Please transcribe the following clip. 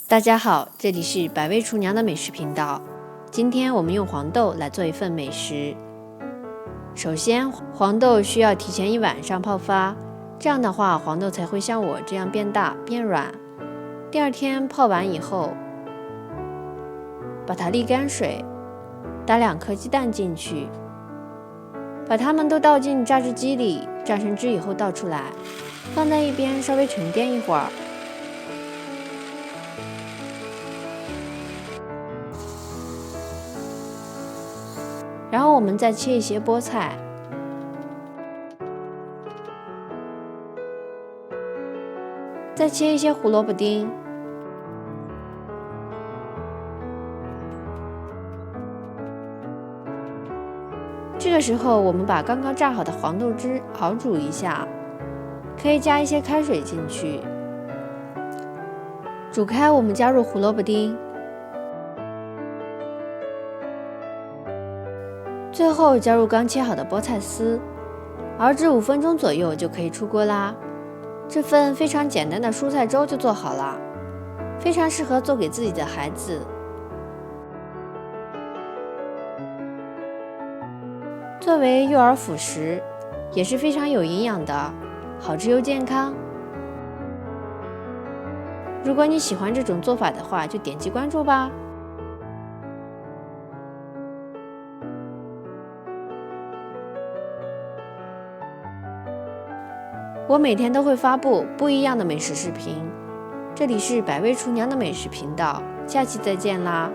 大家好，这里是百味厨娘的美食频道。今天我们用黄豆来做一份美食。首先，黄豆需要提前1晚上泡发，这样的话黄豆才会像我这样变大变软。第二天泡完以后，把它沥干水，打2颗鸡蛋进去，把它们都倒进榨汁机里，榨成汁以后倒出来，放在一边稍微沉淀一会儿。然后我们再切一些菠菜，再切一些胡萝卜丁，这个时候我们把刚刚榨好的黄豆汁熬煮一下，可以加一些开水进去，煮开我们加入胡萝卜丁，最后加入刚切好的菠菜丝，熬制5分钟左右就可以出锅啦。这份非常简单的蔬菜粥就做好了，非常适合做给自己的孩子。作为幼儿辅食，也是非常有营养的，好吃又健康。如果你喜欢这种做法的话，就点击关注吧。我每天都会发布不一样的美食视频，这里是百味厨娘的美食频道，下期再见啦！